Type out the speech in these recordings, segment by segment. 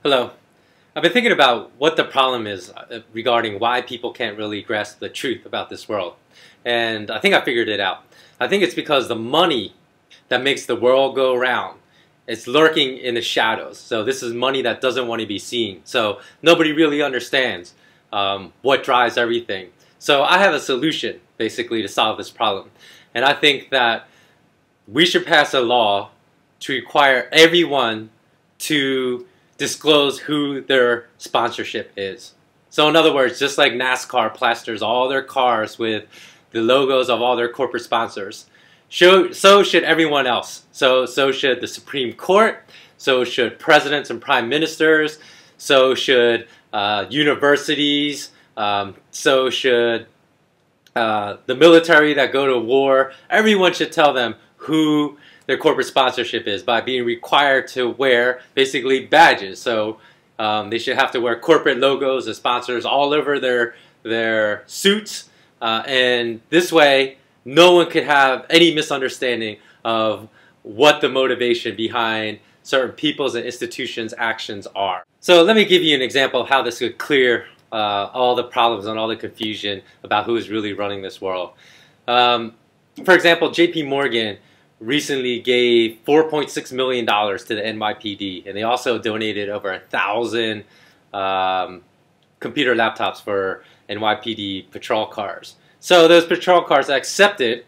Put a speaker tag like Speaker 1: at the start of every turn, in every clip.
Speaker 1: Hello. I've been thinking about what the problem is regarding why people can't really grasp the truth about this world. And I think I figured it out. I think it's because the money that makes the world go round is lurking in the shadows. So this is money that doesn't want to be seen. So nobody really understands what drives everything. So I have a solution basically to solve this problem. And I think that we should pass a law to require everyone to disclose who their sponsorship is. So in other words, just like NASCAR plasters all their cars with the logos of all their corporate sponsors, so should everyone else. So should the Supreme Court, so should presidents and prime ministers, so should universities, so should the military that go to war. Everyone should tell them who their corporate sponsorship is by being required to wear basically badges. So they should have to wear corporate logos as sponsors all over their suits, and this way no one could have any misunderstanding of what the motivation behind certain people's and institutions' actions are. So let me give you an example of how this could clear all the problems and all the confusion about who is really running this world. For example, JP Morgan recently gave $4.6 million to the NYPD, and they also donated over 1,000 computer laptops for NYPD patrol cars. So those patrol cars that accepted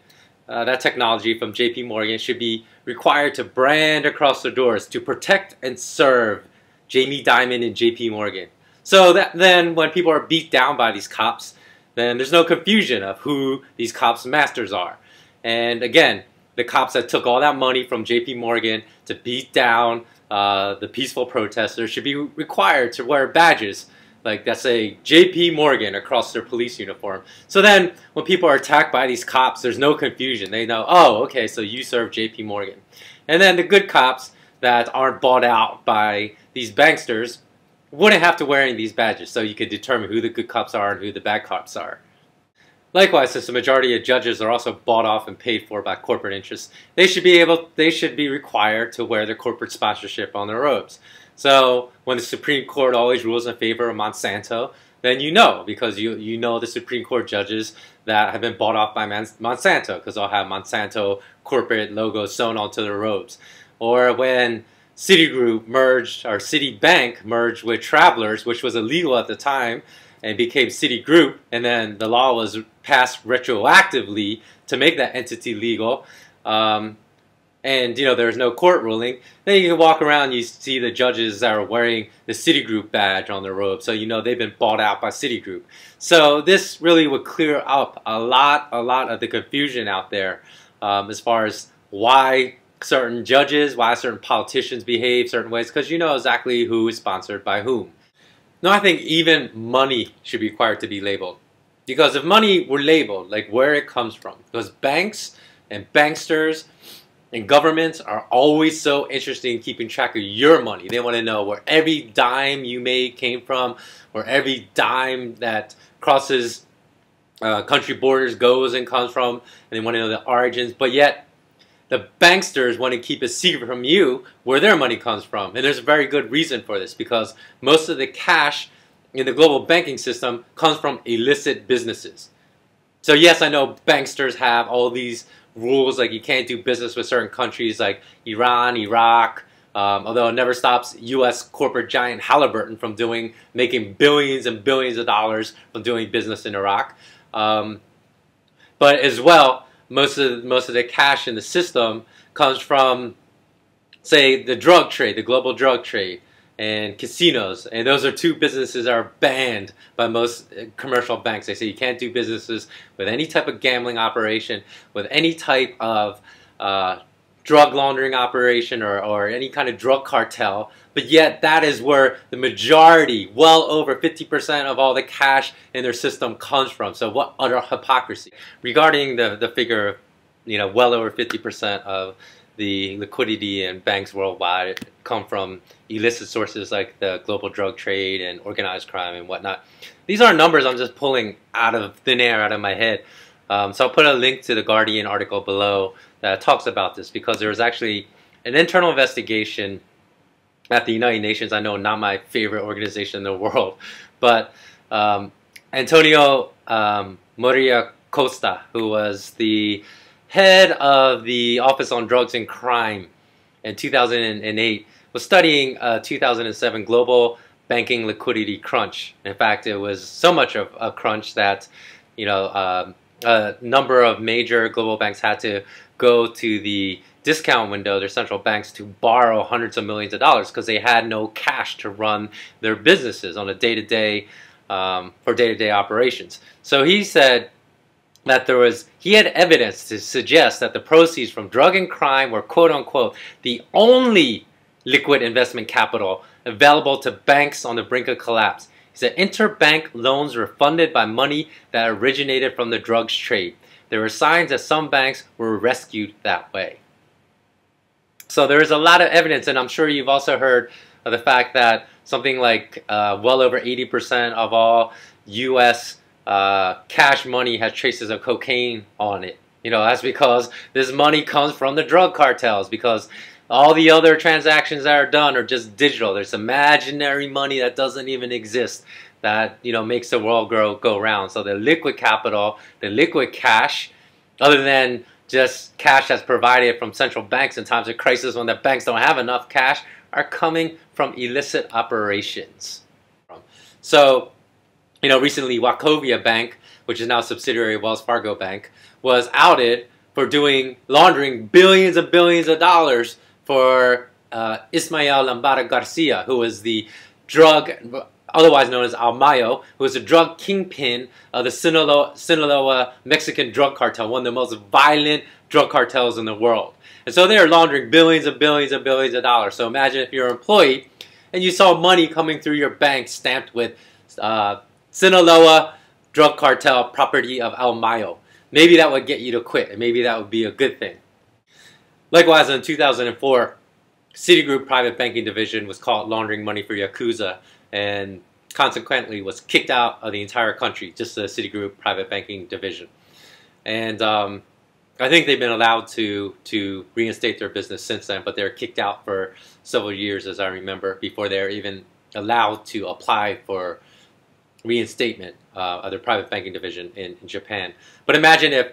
Speaker 1: that technology from JP Morgan should be required to brand across their doors to protect and serve Jamie Dimon and JP Morgan. So that then when people are beat down by these cops, then there's no confusion of who these cops' masters are. And again, the cops that took all that money from JP Morgan to beat down the peaceful protesters should be required to wear badges like that say JP Morgan across their police uniform. So then when people are attacked by these cops, there's no confusion. They know, oh, okay, so you serve JP Morgan. And then the good cops that aren't bought out by these banksters wouldn't have to wear any of these badges, so you could determine who the good cops are and who the bad cops are. Likewise, since the majority of judges are also bought off and paid for by corporate interests, they should be required to wear their corporate sponsorship on their robes. So when the Supreme Court always rules in favor of Monsanto, then you know, because you know the Supreme Court judges that have been bought off by Monsanto, because they'll have Monsanto corporate logos sewn onto their robes. Or when Citigroup merged, or Citibank merged with Travelers, which was illegal at the time, and became Citigroup, and then the law was passed retroactively to make that entity legal, and you know there's no court ruling, then you can walk around and you see the judges that are wearing the Citigroup badge on their robe, so you know they've been bought out by Citigroup. So this really would clear up a lot of the confusion out there as far as why certain judges, why certain politicians behave certain ways, because you know exactly who is sponsored by whom. No, I think even money should be required to be labeled. Because if money were labeled, like where it comes from, because banks and banksters and governments are always so interested in keeping track of your money. They want to know where every dime you made came from, where every dime that crosses country borders goes and comes from, and they want to know the origins. But yet, the banksters want to keep a secret from you where their money comes from. And there's a very good reason for this, because most of the cash in the global banking system comes from illicit businesses. So yes, I know banksters have all these rules, like you can't do business with certain countries like Iran, Iraq, although it never stops US corporate giant Halliburton from making billions and billions of dollars from doing business in Iraq. But as well, most of the cash in the system comes from, say, the drug trade, the global drug trade, and casinos. And those are two businesses that are banned by most commercial banks. They say you can't do businesses with any type of gambling operation, with any type of drug laundering operation, or any kind of drug cartel. But yet that is where the majority, well over 50% of all the cash in their system comes from. So what utter hypocrisy. Regarding the figure of, you know, well over 50% of the liquidity in banks worldwide come from illicit sources like the global drug trade and organized crime and whatnot. These are numbers I'm just pulling out of thin air, out of my head. So I'll put a link to the Guardian article below that talks about this, because there was actually an internal investigation at the United Nations. I know, not my favorite organization in the world, but Antonio Maria Costa, who was the head of the Office on Drugs and Crime in 2008, was studying 2007 global banking liquidity crunch. In fact, it was so much of a crunch that, you know, a number of major global banks had to go to the discount window, their central banks, to borrow hundreds of millions of dollars because they had no cash to run their businesses on a day-to-day for day-to-day operations. So he said that he had evidence to suggest that the proceeds from drug and crime were, quote unquote, the only liquid investment capital available to banks on the brink of collapse. He said interbank loans were funded by money that originated from the drugs trade. There were signs that some banks were rescued that way. So there is a lot of evidence, and I'm sure you've also heard of the fact that something like well over 80% of all U.S. Cash money has traces of cocaine on it. You know, that's because this money comes from the drug cartels, because all the other transactions that are done are just digital. There's imaginary money that doesn't even exist that, you know, makes the world go round. So the liquid capital, the liquid cash, other than just cash that's provided from central banks in times of crisis when the banks don't have enough cash, are coming from illicit operations. So, you know, recently Wachovia Bank, which is now a subsidiary of Wells Fargo Bank, was outed for laundering billions and billions of dollars for Ismael Lambada Garcia, who was the drug, otherwise known as Al Mayo, who was a drug kingpin of the Sinaloa Mexican drug cartel, one of the most violent drug cartels in the world. And so they are laundering billions and billions and billions of dollars. So imagine if you're an employee and you saw money coming through your bank stamped with Sinaloa drug cartel property of Al Mayo. Maybe that would get you to quit, and maybe that would be a good thing. Likewise, in 2004, Citigroup private banking division was caught laundering money for Yakuza, and consequently was kicked out of the entire country, just the Citigroup private banking division. And I think they've been allowed to reinstate their business since then, but they were kicked out for several years, as I remember, before they were even allowed to apply for reinstatement of their private banking division in Japan. But imagine if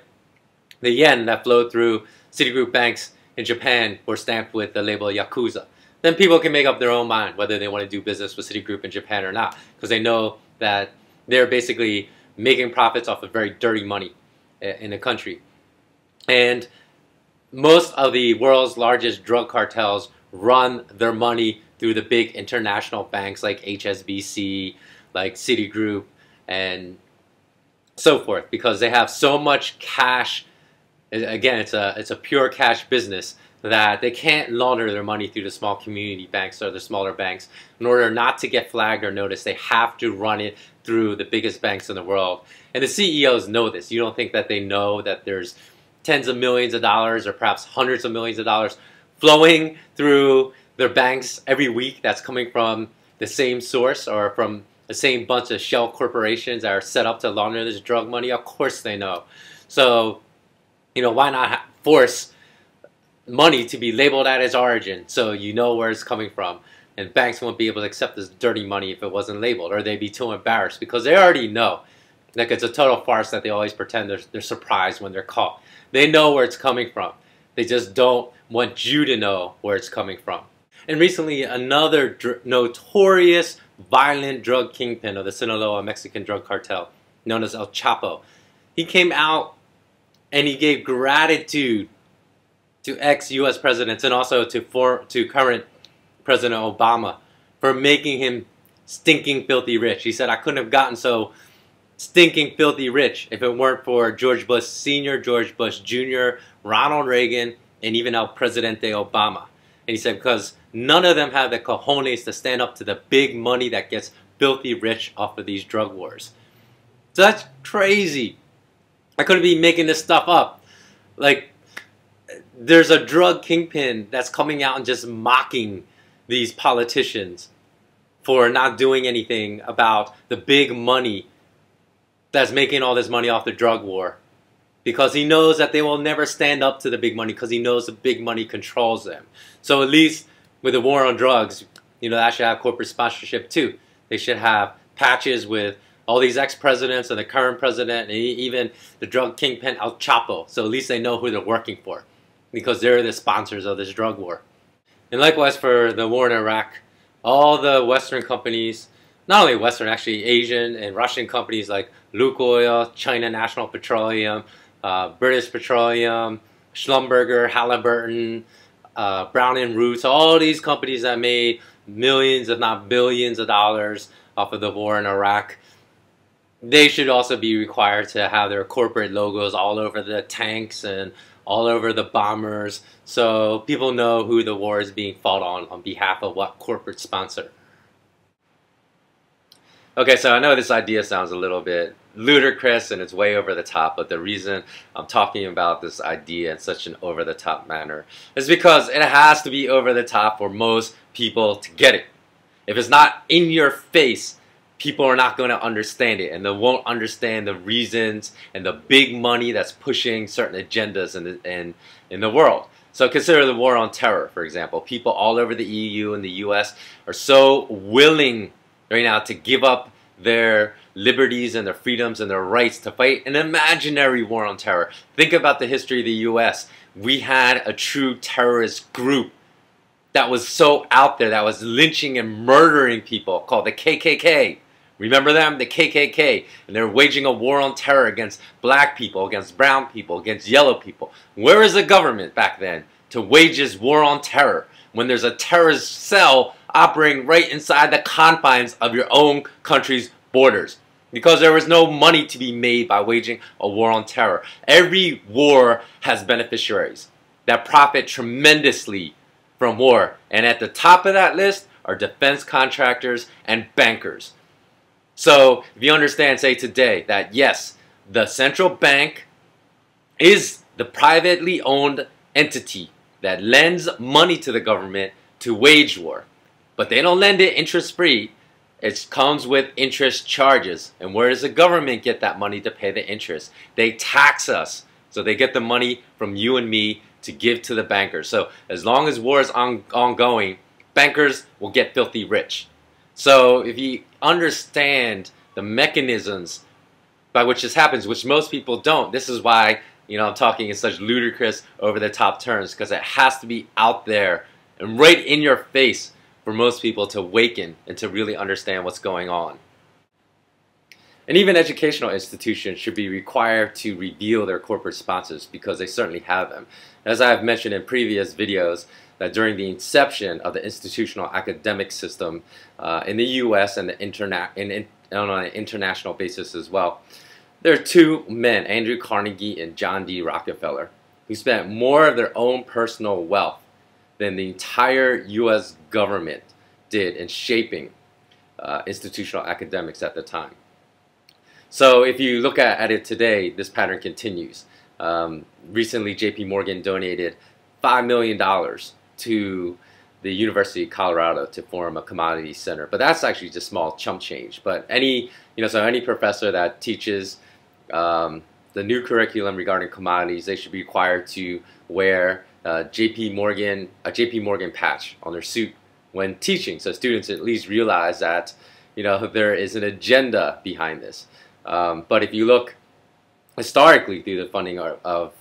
Speaker 1: the yen that flowed through Citigroup banks in Japan were stamped with the label Yakuza. Then people can make up their own mind whether they want to do business with Citigroup in Japan or not, because they know that they're basically making profits off of very dirty money in the country. And most of the world's largest drug cartels run their money through the big international banks like HSBC, like Citigroup, and so forth, because they have so much cash. Again, it's a pure cash business that they can't launder their money through the small community banks or the smaller banks. In order not to get flagged or noticed, they have to run it through the biggest banks in the world. And the CEOs know this. You don't think that they know that there's tens of millions of dollars or perhaps hundreds of millions of dollars flowing through their banks every week that's coming from the same source or from the same bunch of shell corporations that are set up to launder this drug money? Of course they know. So, you know, why not force money to be labeled at its origin so you know where it's coming from? And banks won't be able to accept this dirty money if it wasn't labeled, or they'd be too embarrassed because they already know. Like, it's a total farce that they always pretend they're surprised when they're caught. They know where it's coming from. They just don't want you to know where it's coming from. And recently, another notorious violent drug kingpin of the Sinaloa Mexican drug cartel, known as El Chapo, he came out and he gave gratitude to ex-U.S. presidents and also to current President Obama for making him stinking filthy rich. He said, I couldn't have gotten so stinking filthy rich if it weren't for George Bush Sr., George Bush Jr., Ronald Reagan, and even El Presidente Obama. And he said, because none of them have the cojones to stand up to the big money that gets filthy rich off of these drug wars. So that's crazy. I couldn't be making this stuff up. Like, there's a drug kingpin that's coming out and just mocking these politicians for not doing anything about the big money that's making all this money off the drug war. Because he knows that they will never stand up to the big money because he knows the big money controls them. So at least with the war on drugs, that should have corporate sponsorship too. They should have patches with all these ex-presidents and the current president and even the drug kingpin El Chapo. So at least they know who they're working for because they're the sponsors of this drug war. And likewise for the war in Iraq, all the Western companies, not only Western, actually Asian and Russian companies like Lukoil, China National Petroleum, British Petroleum, Schlumberger, Halliburton, Brown and Root, all these companies that made millions if not billions of dollars off of the war in Iraq, they should also be required to have their corporate logos all over the tanks and all over the bombers, so people know who the war is being fought on behalf of what corporate sponsor. Okay, so I know this idea sounds a little bit ludicrous and it's way over the top, but the reason I'm talking about this idea in such an over the top manner is because it has to be over the top for most people to get it. If it's not in your face, people are not going to understand it, and they won't understand the reasons and the big money that's pushing certain agendas in the world. So consider the war on terror, for example. People all over the EU and the US are so willing right now to give up their liberties and their freedoms and their rights to fight an imaginary war on terror. Think about the history of the US. We had a true terrorist group that was so out there, that was lynching and murdering people, called the KKK. Remember them? The KKK. And they're waging a war on terror against black people, against brown people, against yellow people. Where is the government back then to wage this war on terror when there's a terrorist cell operating right inside the confines of your own country's borders? Because there was no money to be made by waging a war on terror. Every war has beneficiaries that profit tremendously from war. And at the top of that list are defense contractors and bankers. So if you understand, say today, that yes, the central bank is the privately owned entity that lends money to the government to wage war. But they don't lend it interest-free. It comes with interest charges. And where does the government get that money to pay the interest? They tax us. So they get the money from you and me to give to the bankers. So as long as war is ongoing, bankers will get filthy rich. So if you understand the mechanisms by which this happens, which most people don't, this is why I'm talking in such ludicrous, over-the-top terms, because it has to be out there and right in your face for most people to awaken and to really understand what's going on. And even educational institutions should be required to reveal their corporate sponsors because they certainly have them. As I have mentioned in previous videos, that during the inception of the institutional academic system in the US and on an international basis as well, there are two men, Andrew Carnegie and John D. Rockefeller, who spent more of their own personal wealth than the entire US government did in shaping institutional academics at the time. So if you look at it today, this pattern continues. Recently, JP Morgan donated $5 million to the University of Colorado to form a commodities center. But that's actually just small chump change. But any professor that teaches the new curriculum regarding commodities, they should be required to wear a JP Morgan patch on their suit when teaching, so students at least realize that there is an agenda behind this. But if you look historically through the funding of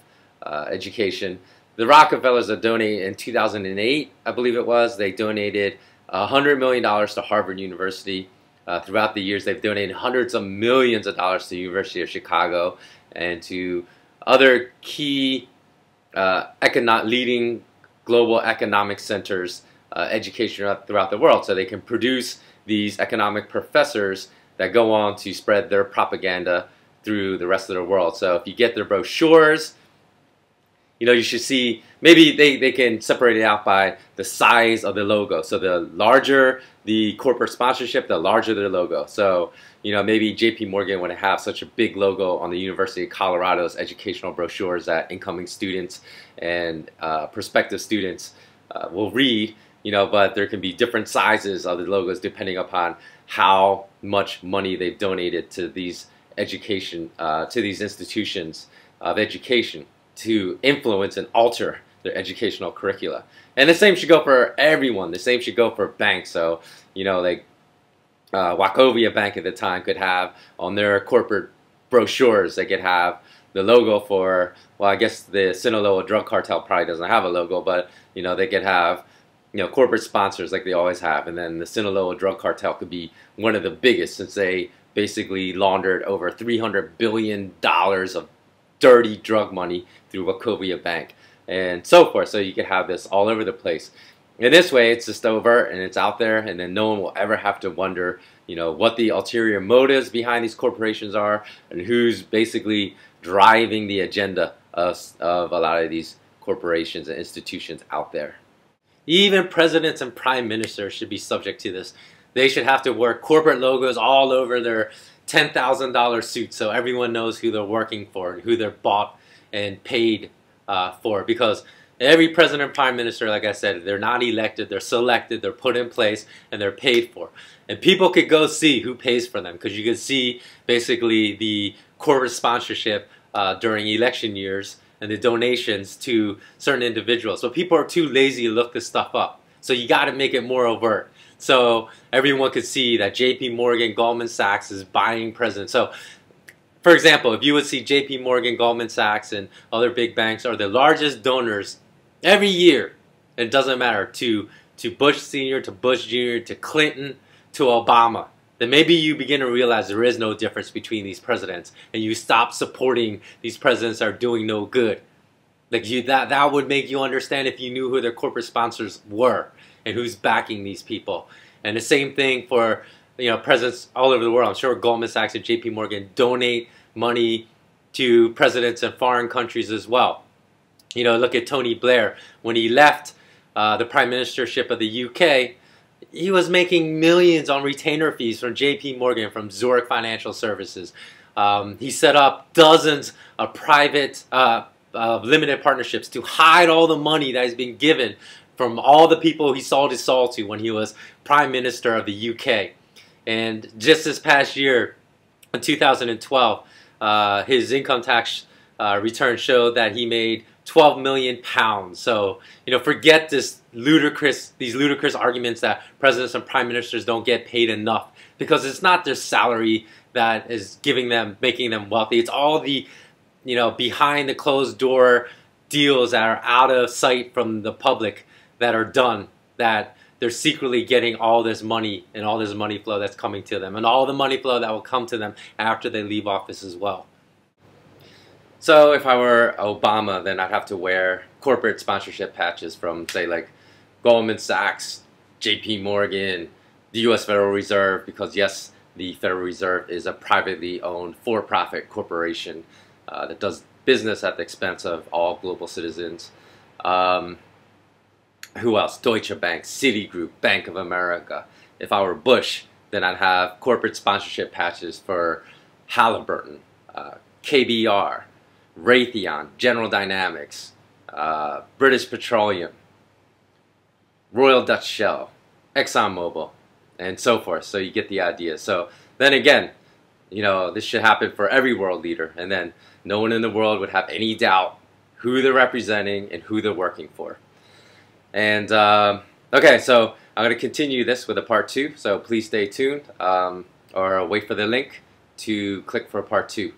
Speaker 1: education, the Rockefellers that donated in 2008, I believe it was, they donated $100 million to Harvard University. Throughout the years, they've donated hundreds of millions of dollars to the University of Chicago and to other key leading global economic centers, education throughout the world, so they can produce these economic professors that go on to spread their propaganda through the rest of the world. So if you get their brochures, you should see, maybe they can separate it out by the size of the logo. So the larger the corporate sponsorship, the larger their logo. So, maybe JP Morgan would have such a big logo on the University of Colorado's educational brochures that incoming students and prospective students will read, but there can be different sizes of the logos depending upon how much money they've donated to these institutions of education to influence and alter their educational curricula. And the same should go for everyone. The same should go for banks. So, like Wachovia Bank at the time could have on their corporate brochures, they could have the logo for, well, I guess the Sinaloa drug cartel probably doesn't have a logo, but they could have corporate sponsors like they always have, and then the Sinaloa drug cartel could be one of the biggest, since they basically laundered over $300 billion of dirty drug money through Wachovia Bank and so forth. So you could have this all over the place. In this way, it's just overt and it's out there, and then no one will ever have to wonder, what the ulterior motives behind these corporations are and who's basically driving the agenda of a lot of these corporations and institutions out there. Even presidents and prime ministers should be subject to this. They should have to wear corporate logos all over their $10,000 suits so everyone knows who they're working for and who they're bought and paid for. Because every president and prime minister, like I said, they're not elected, they're selected, they're put in place, and they're paid for. And people could go see who pays for them, because you could see basically the corporate sponsorship during election years and the donations to certain individuals. So people are too lazy to look this stuff up. So you got to make it more overt, so everyone could see that JP Morgan, Goldman Sachs is buying presidents. So, for example, if you would see JP Morgan, Goldman Sachs, and other big banks are the largest donors every year, it doesn't matter, to Bush Sr., to Bush Jr., to Clinton, to Obama, then maybe you begin to realize there is no difference between these presidents, and you stop supporting these presidents that are doing no good. Like that would make you understand if you knew who their corporate sponsors were and who's backing these people. And the same thing for presidents all over the world. I'm sure Goldman Sachs and JP Morgan donate money to presidents in foreign countries as well. Look at Tony Blair. When he left the prime ministership of the UK, he was making millions on retainer fees from JP Morgan, from Zurich Financial Services. He set up dozens of private limited partnerships to hide all the money that has been given from all the people he sold his soul to when he was Prime Minister of the UK. And just this past year, in 2012, his income tax return showed that he made £12 million. So, forget these ludicrous arguments that presidents and prime ministers don't get paid enough, because it's not their salary that is making them wealthy. It's all the, behind the closed door deals that are out of sight from the public that are done, that they're secretly getting all this money and all this money flow that's coming to them, and all the money flow that will come to them after they leave office as well. So if I were Obama, then I'd have to wear corporate sponsorship patches from, say, like Goldman Sachs, JP Morgan, the US Federal Reserve, because yes, the Federal Reserve is a privately owned for-profit corporation that does business at the expense of all global citizens. Who else? Deutsche Bank, Citigroup, Bank of America. If I were Bush, then I'd have corporate sponsorship patches for Halliburton, KBR, Raytheon, General Dynamics, British Petroleum, Royal Dutch Shell, ExxonMobil, and so forth. So you get the idea. So then again, this should happen for every world leader, and then no one in the world would have any doubt who they're representing and who they're working for. And okay, so I'm going to continue this with a part 2, so please stay tuned or wait for the link to click for part 2.